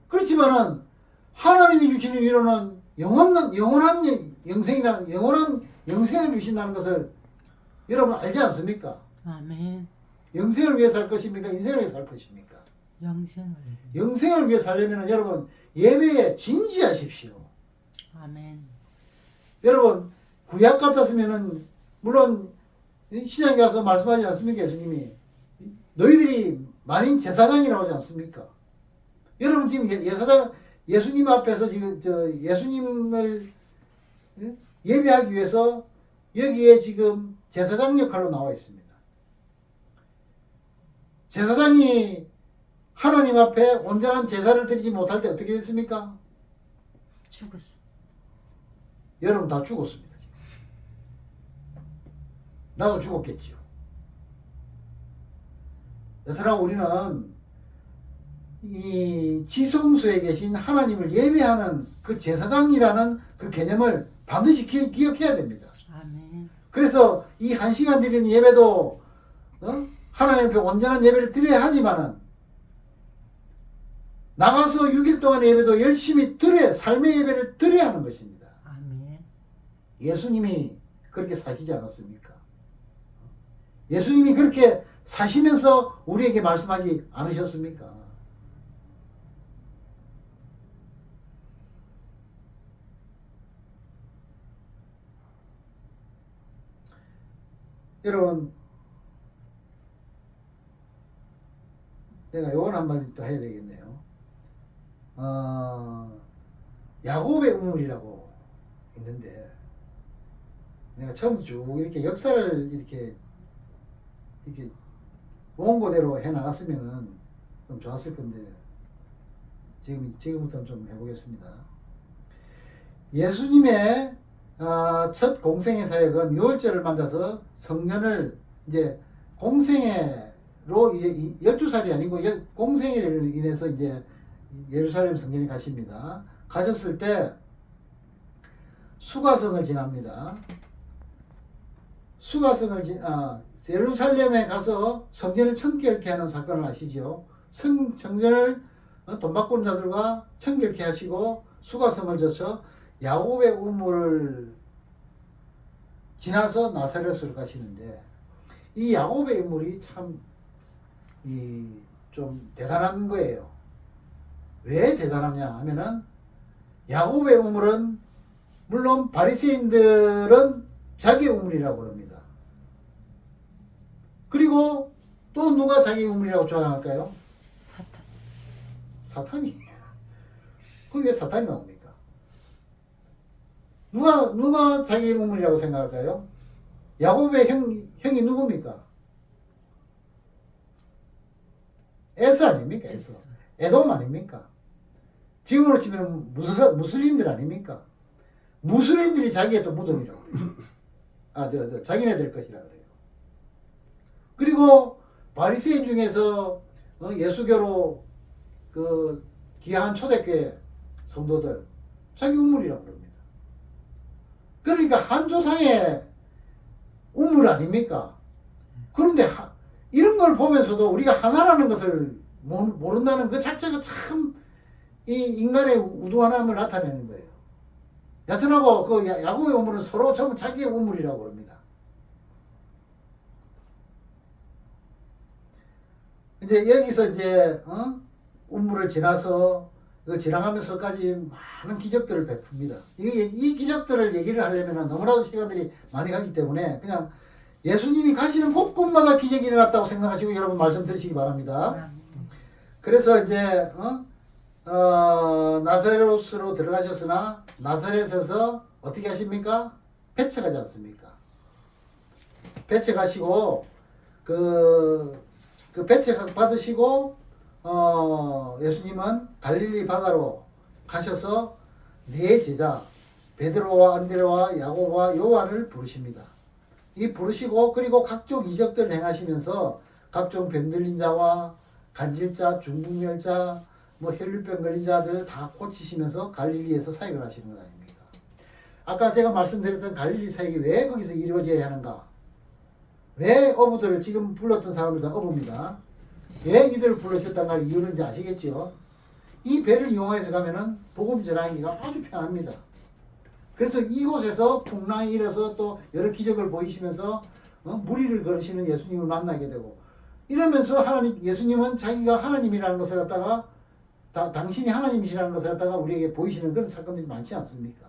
그렇지만은 하나님이 주시는 위로는 영원한 영원한 영생을 주신다는 것을 여러분 알지 않습니까? 아멘. 영생을 위해 살 것입니까? 인생을 위해 살 것입니까? 영생을. 영생을 위해 살려면 여러분 예배에 진지하십시오. 아멘. 여러분 구약 같았으면은 물론 시장에 가서 말씀하지 않습니까? 예수님이 너희들이 만인 제사장이라고 하지 않습니까? 여러분 지금 예수님 앞에서 지금 예수님을 예배하기 위해서 여기에 지금 제사장 역할로 나와 있습니다. 제사장이 하나님 앞에 온전한 제사를 드리지 못할 때 어떻게 됐습니까? 죽었어. 여러분 다 죽었습니다. 나도 죽었겠지요. 여러분 우리는 이 지성소에 계신 하나님을 예배하는 그 제사장이라는 그 개념을 반드시 기억해야 됩니다. 아멘. 그래서 이 1시간 드리는 예배도 하나님 앞에 온전한 예배를 드려야 하지만은 나가서 6일 동안의 예배도 열심히 드려야 삶의 예배를 드려야 하는 것입니다. 아멘. 예수님이 그렇게 사시지 않았습니까? 예수님이 그렇게 사시면서 우리에게 말씀하지 않으셨습니까? 여러분, 내가 요건 한마디 또 해야 되겠네요. 야곱의 우물이라고 있는데, 내가 처음 쭉 이렇게 역사를 이렇게 원고대로 해 나갔으면은 좀 좋았을 건데, 지금부터 좀 해보겠습니다. 예수님의 첫 공생의 사역은 유월절을 맞아서 성년을 이제 공생애로 이제 12살이 아니고 공생애로 인해서 이제 예루살렘 성전에 가십니다. 가셨을 때 수가성을 지납니다. 예루살렘에 가서 성전을 청결케 하는 사건을 아시죠? 성전을 돈 바꾸는 자들과 청결케 하시고 수가성을 져서 야곱의 우물을 지나서 나사렛으로 가시는데, 이 야곱의 우물이 참 좀 대단한 거예요. 왜 대단하냐 하면은, 야곱의 우물은 물론 바리새인들은 자기 우물이라고 합니다. 그리고 또 누가 자기 우물이라고 주장할까요? 사탄. 사탄이. 거기 왜 사탄이 나옵니까? 누가 자기 우물이라고 생각할까요? 야곱의 형이 누굽니까? 에서 아닙니까? 에서. 에돔 아닙니까? 지금으로 치면 무슬림들 아닙니까? 무슬림들이 자기의 또 무덤이라고 그래요. 자기네들 것이라 그래요. 그리고 바리새인 중에서 예수교로 그 귀한 초대교회 성도들 자기 우물이라고 그럽니다. 그러니까 한 조상의 우물 아닙니까? 그런데 이런 걸 보면서도 우리가 하나라는 것을 모른다는 그 자체가 참 이 인간의 우두하남을 나타내는 거예요. 여튼하고 그 야곱의 우물은 서로 전부 자기의 우물이라고 합니다. 이제 여기서 이제 우물을 지나서 지나가면서까지 많은 기적들을 베풉니다. 이 기적들을 얘기를 하려면 너무나도 시간들이 많이 가기 때문에 그냥 예수님이 가시는 곳곳마다 기적이 일어났다고 생각하시고 여러분 말씀 들으시기 바랍니다. 그래서 이제 나사렛으로 들어가셨으나 나사렛에서 어떻게 하십니까? 배째 가지 않습니까? 배째 가시고 그 배째 받으시고 예수님은 갈릴리 바다로 가셔서 네 제자 베드로와 안드레와 야고보와 요한을 부르십니다. 이 부르시고 그리고 각종 이적들을 행하시면서 각종 병 들린 자와 간질자, 중풍열자, 혈류병 걸린 자들 다 고치시면서 갈릴리에서 사역을 하시는 것 아닙니까? 아까 제가 말씀드렸던 갈릴리 사역이 왜 거기서 이루어져야 하는가? 왜 어부들을 지금 불렀던 사람들 다 어부입니다. 왜 이들을 불러셨다는 걸 이유는 이제 아시겠지요? 이 배를 이용해서 가면은 복음 전하기가 아주 편합니다. 그래서 이곳에서 풍랑이 일어서 또 여러 기적을 보이시면서 무리를 걸으시는 예수님을 만나게 되고 이러면서 예수님은 자기가 하나님이라는 것을 갖다가 당신이 하나님이시라는 것을 갖다가 우리에게 보이시는 그런 사건들이 많지 않습니까?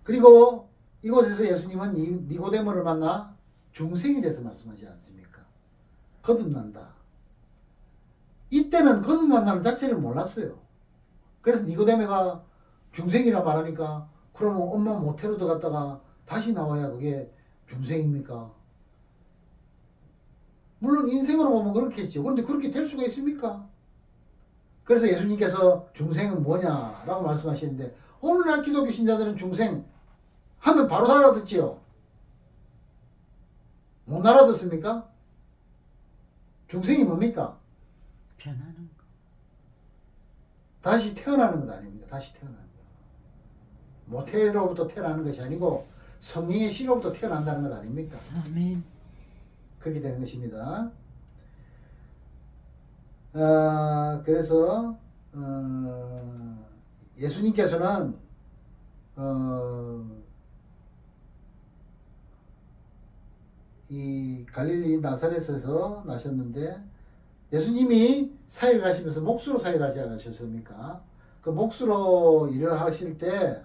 그리고 이곳에서 예수님은 니고데모를 만나 중생에 대해서 말씀하지 않습니까? 거듭난다. 이때는 거듭난다는 자체를 몰랐어요. 그래서 니고데모가 중생이라 말하니까 그러면 엄마 모태로 들어갔다가 다시 나와야 그게 중생입니까? 물론 인생으로 보면 그렇겠죠. 그런데 그렇게 될 수가 있습니까? 그래서 예수님께서 중생은 뭐냐라고 말씀하시는데 오늘날 기독교 신자들은 중생 하면 바로 알아듣지요. 못 알아듣습니까? 중생이 뭡니까? 변하는 거. 다시 태어나는 것 아닙니다. 다시 태어나는 거. 모태로부터 태어나는 것이 아니고 성령의 씨로부터 태어난다는 것 아닙니까? 아멘. 그렇게 되는 것입니다. 그래서 예수님께서는 이 갈릴리 나사렛에서 나셨는데 예수님이 사역을 하시면서 몫으로 사역하지 않으셨습니까? 그 몫으로 일을 하실 때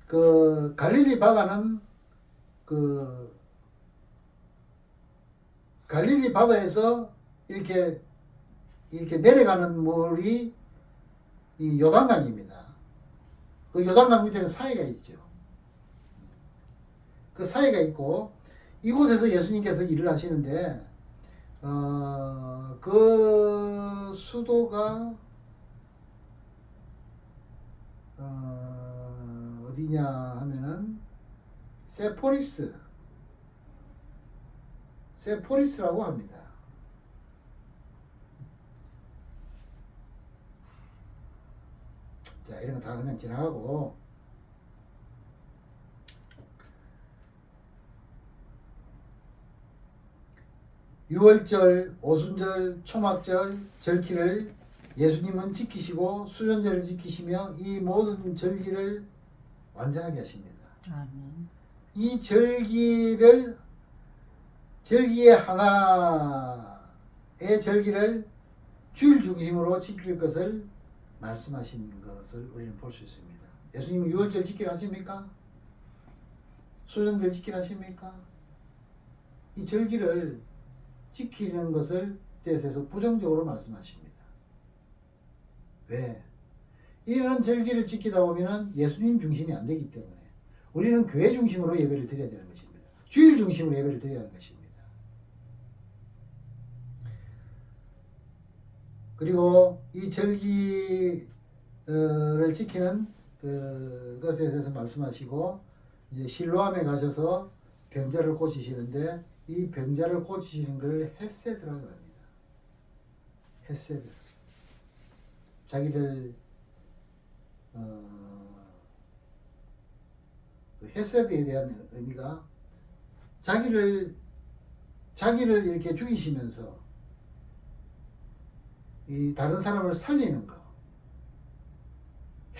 그 갈릴리 바다는 그 갈릴리 바다에서 이렇게 내려가는 물이 이 요단강입니다. 그 요단강 밑에는 사해가 있죠. 그 사해가 있고 이곳에서 예수님께서 일을 하시는데 그 수도가 어디냐 하면은 세포리스라고 합니다. 자, 이런 거 다 그냥 지나가고 유월절, 오순절, 초막절, 절기를 예수님은 지키시고 수련절을 지키시며 이 모든 절기를 완전하게 하십니다. 아멘. 이 절기의 하나의 절기를 주일 중심으로 지킬 것을 말씀하신 것을 우리는 볼 수 있습니다. 예수님은 유월절 지키라 하십니까? 수련절 지키라 하십니까? 이 절기를 지키는 것을 뜻에서 부정적으로 말씀하십니다. 왜? 이런 절기를 지키다 보면 예수님 중심이 안 되기 때문에 우리는 교회 중심으로 예배를 드려야 되는 것입니다. 주일 중심으로 예배를 드려야 하는 것입니다. 그리고 이 절기를 지키는 그것에 대해서 말씀하시고 이제 실로암에 가셔서 병자를 고치시는데 이 병자를 고치시는 걸 헤세드라고 합니다. 헤세드. 자기를 헤세드에 대한 의미가 자기를 이렇게 죽이시면서 이 다른 사람을 살리는 거.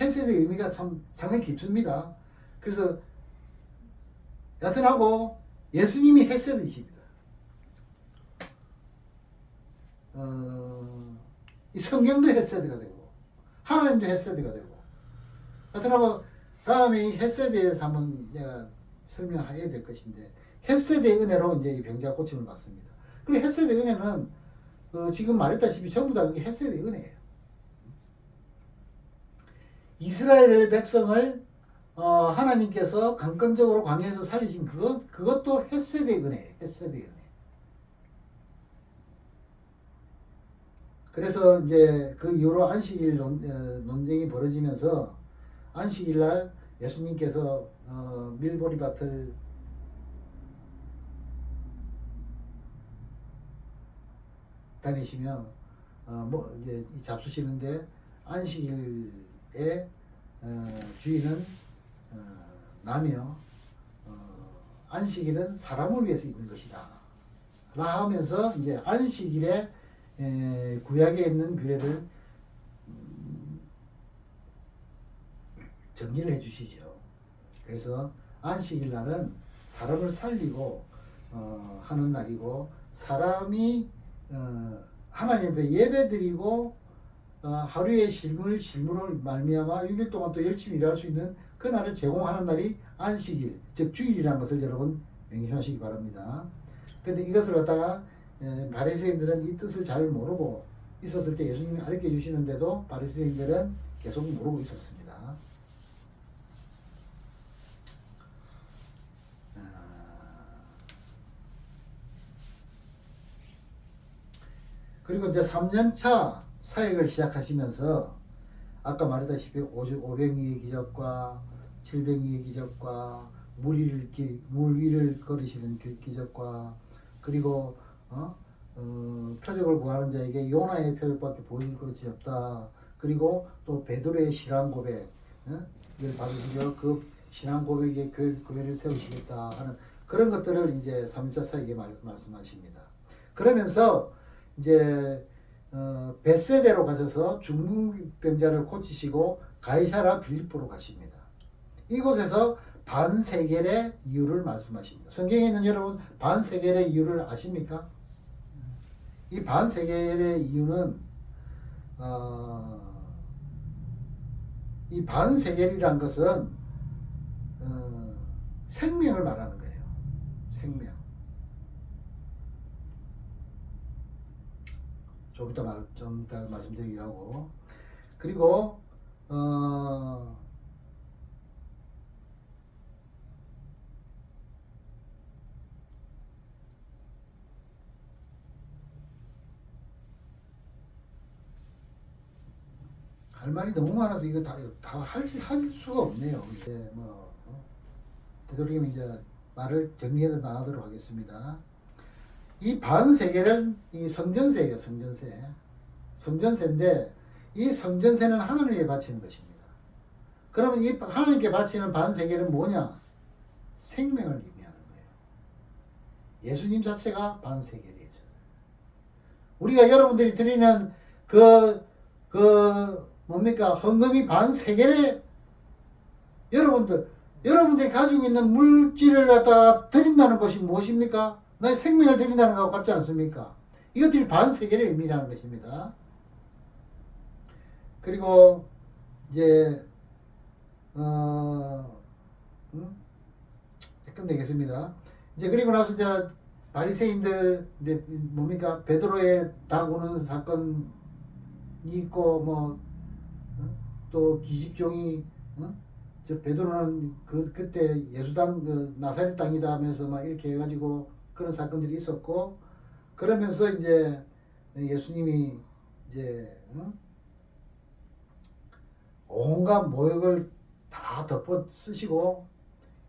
헤세드의 의미가 참 상당히 깊습니다. 그래서 여튼하고 예수님이 헤세드이십니다. 이 성경도 헤세드가 되고 하나님도 헤세드가 되고 여튼하고 다음에 이 헤세드에 대해서 한번 내가 설명해야 될 것인데 헤세드의 은혜로 이제 이 병자가 고침을 받습니다. 그리고 헤세드의 은혜는 지금 말했다시피 전부 다 그게 헤세드의 은혜예요. 이스라엘 백성을 하나님께서 강권적으로 광야에서 살리신 그것도 헤세드의 은혜예요. 헤세드의 은혜. 그래서 이제 그 이후로 안식일 논쟁이 벌어지면서 안식일 날 예수님께서 밀보리밭을 다니시며 이제 잡수시는데 안식일에 주인은 나며 안식일은 사람을 위해서 있는 것이다. 라 하면서 이제 안식일에 구약에 있는 규례를 정리를 해주시죠. 그래서 안식일 날은 사람을 살리고 하는 날이고 사람이 하나님 앞에 예배드리고 하루의 실무를 말미암아 6일 동안 또 열심히 일할 수 있는 그 날을 제공하는 날이 안식일, 즉 주일이라는 것을 여러분 명심하시기 바랍니다. 근데 이것을 갖다가 바리새인들은 이 뜻을 잘 모르고 있었을 때 예수님이 가르쳐 주시는데도 바리새인들은 계속 모르고 있었습니다. 그리고 이제 3년차 사역을 시작하시면서 아까 말했다시피 오병이의 기적과 칠병이의 기적과 물 위를 걸으시는 기적과 그리고 표적을 구하는 자에게 요나의 표적밖에 보일 것이 없다. 그리고 또 베드로의 신앙 고백을 받으시며 그 신앙 고백에 교회를 세우시겠다 하는 그런 것들을 이제 3차 사역에 말씀하십니다. 그러면서 이제 벳세대로 가셔서 중풍병자를 고치시고 가이사라 빌립보로 가십니다. 이곳에서 반세겔의 이유를 말씀하십니다. 성경에 있는 여러분 반세겔의 이유를 아십니까? 이 반세겔의 이유는 이 반세겔이란 것은 생명을 말하는 거예요. 생명. 좀 이따 말씀드리려고. 그리고 할 말이 너무 많아서 이거 다 할 수가 없네요. 이제 되도록이면 이제 말을 정리해서 나가도록 하겠습니다. 이 반세계는 이 성전세예요. 성전세인데 이 성전세는 하나님께 바치는 것입니다. 그러면 이 하나님께 바치는 반세계는 뭐냐? 생명을 의미하는 거예요. 예수님 자체가 반세계예요. 우리가 여러분들이 드리는 뭡니까? 헌금이 반세계에 여러분들이 가지고 있는 물질을 갖다가 드린다는 것이 무엇입니까? 나의 생명을 드린다는 것 같지 않습니까? 이것들이 반세계를 의미하는 것입니다. 그리고 이제 끝내겠습니다. 이제 그리고 나서 이제 바리새인들 이제 뭡니까? 베드로의 다구는 사건이 있고 또 기집종이 저 베드로는 그때 예수 나사렛 땅이다 하면서 막 이렇게 해가지고 그런 사건들이 있었고, 그러면서 이제 예수님이 이제 온갖 모욕을 다 덮어 쓰시고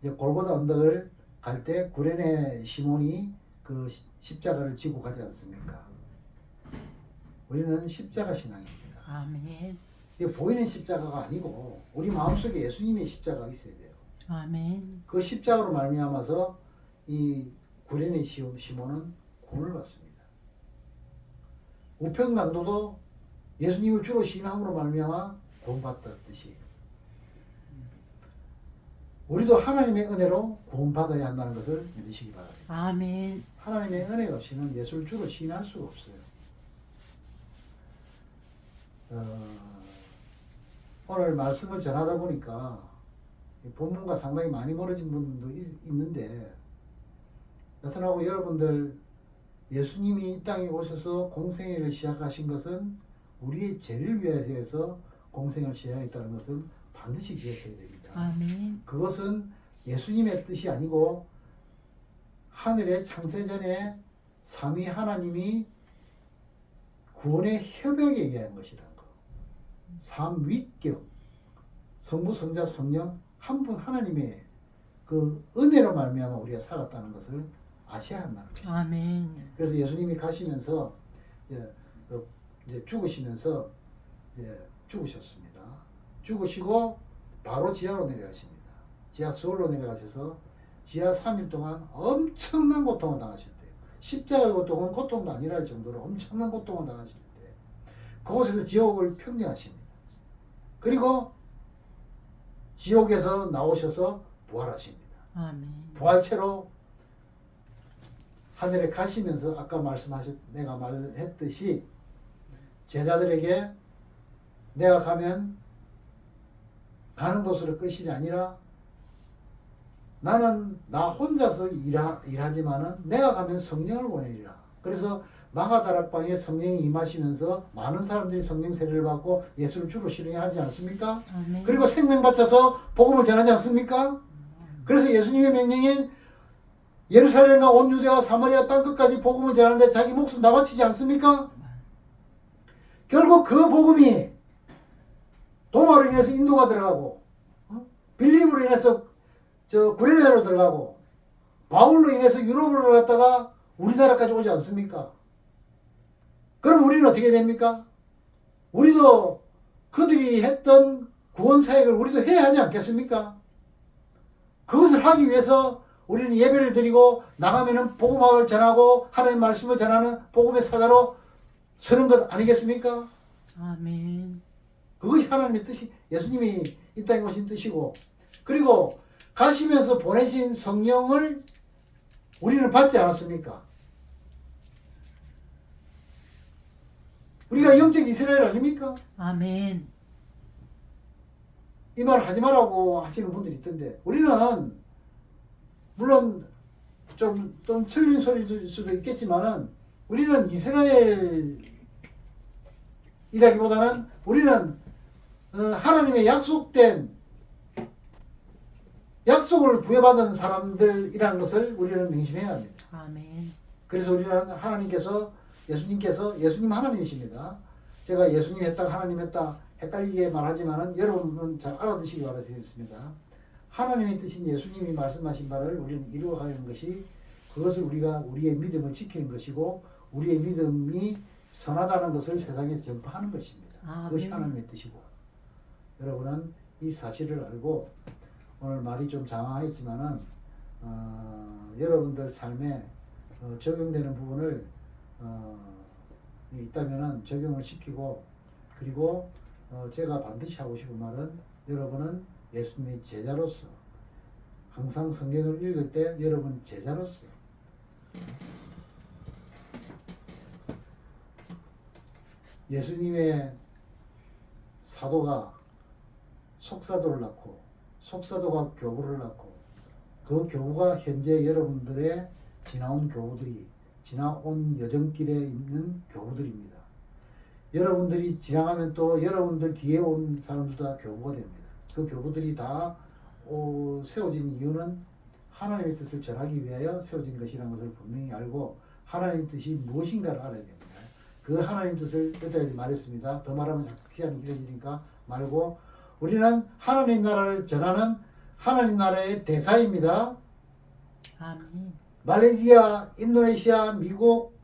이제 골고다 언덕을 갈 때 구레네 시몬이 그 십자가를 지고 가지 않습니까? 우리는 십자가 신앙입니다. 아멘. 이게 보이는 십자가가 아니고 우리 마음속에 예수님의 십자가가 있어야 돼요. 아멘. 그 십자가로 말미암아서 이 구레네 시몬은 구원을 받습니다. 우편강도도 예수님을 주로 신앙으로 말미암아 구원받았듯이 우리도 하나님의 은혜로 구원받아야 한다는 것을 믿으시기 바랍니다. 아멘. 하나님의 은혜 없이는 예수를 주로 신할 수가 없어요. 오늘 말씀을 전하다 보니까 본문과 상당히 많이 멀어진 분도 있는데, 나타나고 여러분들 예수님이 이 땅에 오셔서 공생애를 시작하신 것은 우리의 죄를 위해서 공생을 시작했다는 것은 반드시 기억해야 됩니다. 아멘. 그것은 예수님의 뜻이 아니고 하늘의 창세전에 삼위 하나님이 구원의 협약에 의한 것이라는 거. 삼위격, 성부, 성자, 성령 한 분 하나님의 그 은혜로 말미암아 우리가 살았다는 것을 아셔야 한다는 것이죠. 아멘. 그래서 예수님이 가시면서 이제 죽으시면서 죽으셨습니다. 죽으시고 바로 지하로 내려가십니다. 지하 서울로 내려가셔서 지하 3일 동안 엄청난 고통을 당하셨대요. 십자가의 고통은 고통도 아니라 할 정도로 엄청난 고통을 당하셨대요. 그곳에서 지옥을 평정하십니다. 그리고 지옥에서 나오셔서 부활하십니다. 아멘. 부활체로 하늘에 가시면서 아까 내가 말했듯이 제자들에게 내가 가면 가는 곳으로 끝이 아니라 나는 나 혼자서 일하지만은 내가 가면 성령을 보내리라. 그래서 마가다락방에 성령이 임하시면서 많은 사람들이 성령 세례를 받고 예수를 주로 신뢰하지 않습니까? 아멘. 그리고 생명 바쳐서 복음을 전하지 않습니까? 그래서 예수님의 명령인 예루살렘과 온 유대와 사마리아 땅끝까지 복음을 전하는데 자기 목숨 다 바치지 않습니까? 결국 그 복음이 도마로 인해서 인도가 들어가고 빌립으로 인해서 구레네로 들어가고 바울로 인해서 유럽으로 갔다가 우리나라까지 오지 않습니까? 그럼 우리는 어떻게 됩니까? 우리도 그들이 했던 구원 사역을 우리도 해야 하지 않겠습니까? 그것을 하기 위해서 우리는 예배를 드리고 나가면은 복음을 전하고 하나님의 말씀을 전하는 복음의 사자로 서는 것 아니겠습니까? 아멘. 그것이 하나님의 뜻이, 예수님이 이 땅에 오신 뜻이고, 그리고 가시면서 보내신 성령을 우리는 받지 않았습니까? 우리가 영적 이스라엘 아닙니까? 아멘. 이 말 하지 말라고 하시는 분들이 있던데, 우리는 물론 좀 틀린 소리일 수도 있겠지만은 우리는 이스라엘이라기보다는 우리는 하나님의 약속을 부여받은 사람들이라는 것을 우리는 명심해야 합니다. 아멘. 그래서 우리는 예수님 하나님이십니다. 제가 예수님 했다 하나님 했다 헷갈리게 말하지만은 여러분은 잘 알아두시기 바라겠습니다. 하나님의 뜻인 예수님이 말씀하신 바를 우리는 이루어가는 것이, 그것을 우리의 믿음을 지키는 것이고, 우리의 믿음이 선하다는 것을 세상에 전파하는 것입니다. 아멘. 그것이 하나님의 뜻이고, 여러분은 이 사실을 알고, 오늘 말이 좀 장황했지만은 여러분들 삶에 적용되는 부분을 있다면은 적용을 시키고, 그리고 제가 반드시 하고 싶은 말은, 여러분은 예수님의 제자로서 항상 성경을 읽을 때 여러분 제자로서 예수님의 사도가 속사도를 낳고, 속사도가 교부를 낳고, 그 교부가 현재 여러분들의 지나온 여정길에 있는 교부들입니다. 여러분들이 지나가면 또 여러분들 뒤에 온 사람들도 다 교부가 됩니다. 그 교부들이 다 세워진 이유는 하나님의 뜻을 전하기 위하여 세워진 것이라는 것을 분명히 알고, 하나님의 뜻이 무엇인가를 알아야 됩니다. 그 하나님 뜻을 여태까지 말했습니다. 더 말하면 시간이 길어지니까 말고, 우리는 하나님 나라를 전하는 하나님 나라의 대사입니다. 아멘. 말레이시아, 인도네시아, 미국,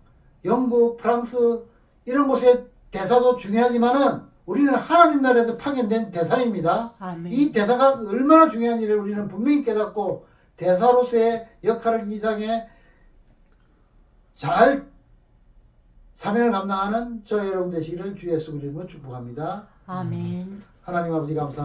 영국, 프랑스 이런 곳의 대사도 중요하지만은 우리는 하나님 나라에서 파견된 대사입니다. 아멘. 이 대사가 얼마나 중요한지를 우리는 분명히 깨닫고, 대사로서의 역할을 이상에 잘 사명을 감당하는 저 여러분 되시기를 주 예수 그리스도로 축복합니다. 아멘. 하나님 아버지 감사합니다.